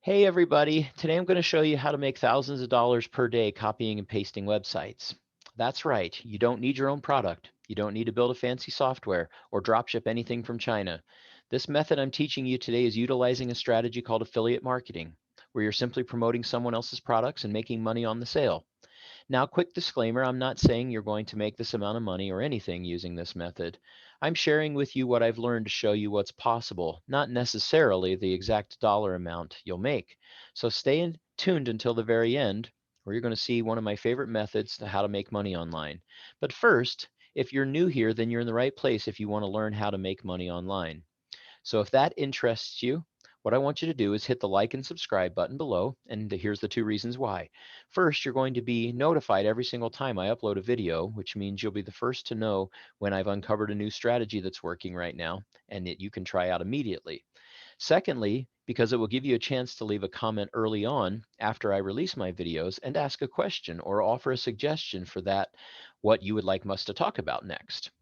Hey everybody, today I'm going to show you how to make thousands of dollars per day copying and pasting websites. That's right, you don't need your own product. You don't need to build a fancy software or dropship anything from China. This method I'm teaching you today is utilizing a strategy called affiliate marketing, where you're simply promoting someone else's products and making money on the sale. Now, quick disclaimer, I'm not saying you're going to make this amount of money or anything using this method. I'm sharing with you what I've learned to show you what's possible, not necessarily the exact dollar amount you'll make. So tuned until the very end, where you're going to see one of my favorite methods to how to make money online. But first, if you're new here, then you're in the right place if you want to learn how to make money online. So if that interests you, what I want you to do is hit the like and subscribe button below, and here's the two reasons why. First, you're going to be notified every single time I upload a video, which means you'll be the first to know when I've uncovered a new strategy that's working right now and that you can try out immediately. Secondly, because it will give you a chance to leave a comment early on after I release my videos and ask a question or offer a suggestion for what you would like us to talk about next.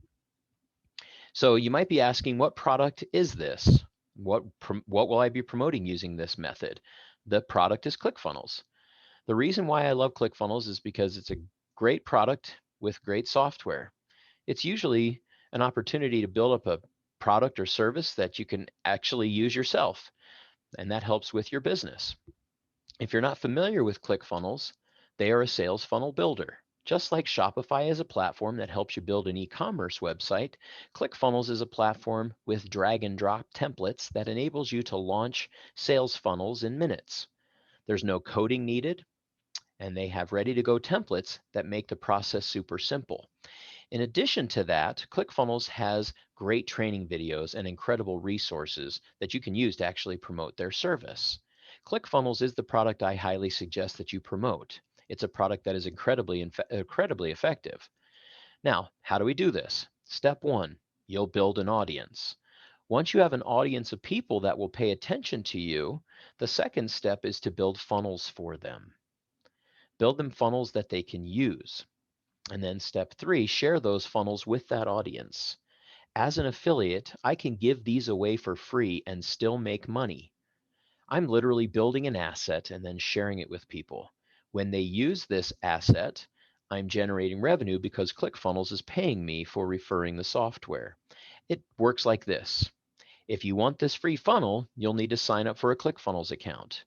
So you might be asking, what product is this? What will I be promoting using this method? The product is ClickFunnels. The reason why I love ClickFunnels is because it's a great product with great software. It's usually an opportunity to build up a product or service that you can actually use yourself, and that helps with your business. If you're not familiar with ClickFunnels, they are a sales funnel builder. Just like Shopify is a platform that helps you build an e-commerce website, ClickFunnels is a platform with drag and drop templates that enables you to launch sales funnels in minutes. There's no coding needed, and they have ready to go templates that make the process super simple. In addition to that, ClickFunnels has great training videos and incredible resources that you can use to actually promote their service. ClickFunnels is the product I highly suggest that you promote. It's a product that is incredibly effective. Now, how do we do this? Step one, you'll build an audience. Once you have an audience of people that will pay attention to you, the second step is to build funnels for them. Build them funnels that they can use. And then step three, share those funnels with that audience. As an affiliate, I can give these away for free and still make money. I'm literally building an asset and then sharing it with people. When they use this asset, I'm generating revenue because ClickFunnels is paying me for referring the software. It works like this. If you want this free funnel, you'll need to sign up for a ClickFunnels account.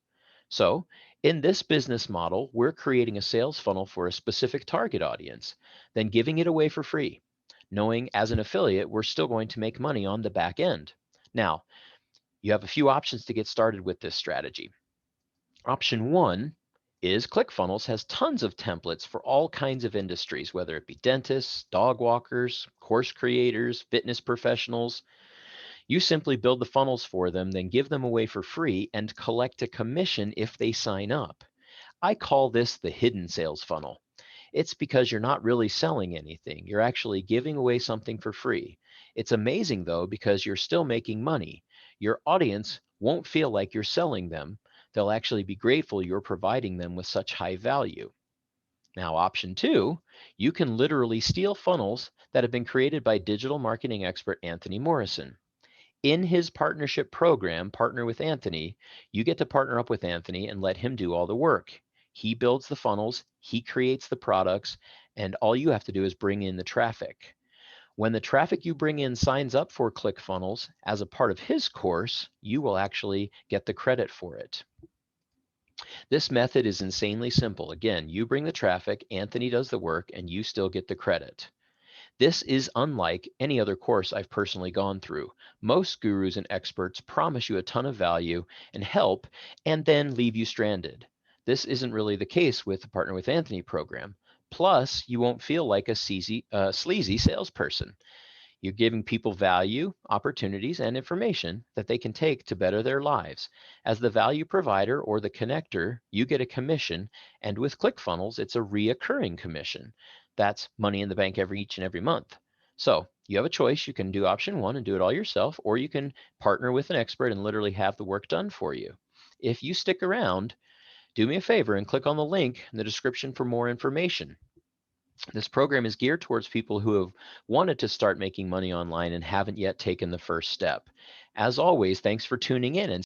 So in this business model, we're creating a sales funnel for a specific target audience, then giving it away for free, knowing as an affiliate, we're still going to make money on the back end. Now, you have a few options to get started with this strategy. Option one is ClickFunnels has tons of templates for all kinds of industries, whether it be dentists, dog walkers, course creators, fitness professionals. You simply build the funnels for them, then give them away for free and collect a commission if they sign up. I call this the hidden sales funnel. It's because you're not really selling anything. You're actually giving away something for free. It's amazing though, because you're still making money. Your audience won't feel like you're selling them. They'll actually be grateful you're providing them with such high value. Now, option two, you can literally steal funnels that have been created by digital marketing expert Anthony Morrison. In his partnership program, Partner with Anthony, you get to partner up with Anthony and let him do all the work. He builds the funnels, he creates the products, and all you have to do is bring in the traffic. When the traffic you bring in signs up for ClickFunnels as a part of his course, you will actually get the credit for it. This method is insanely simple. Again, you bring the traffic, Anthony does the work, and you still get the credit. This is unlike any other course I've personally gone through. Most gurus and experts promise you a ton of value and help and then leave you stranded. This isn't really the case with the Partner with Anthony program. Plus, you won't feel like a sleazy salesperson. You're giving people value, opportunities, and information that they can take to better their lives. As the value provider or the connector, you get a commission, and with ClickFunnels, it's a reoccurring commission. That's money in the bank each and every month. So you have a choice. You can do option one and do it all yourself, or you can partner with an expert and literally have the work done for you. If you stick around, do me a favor and click on the link in the description for more information. This program is geared towards people who have wanted to start making money online and haven't yet taken the first step. As always, thanks for tuning in and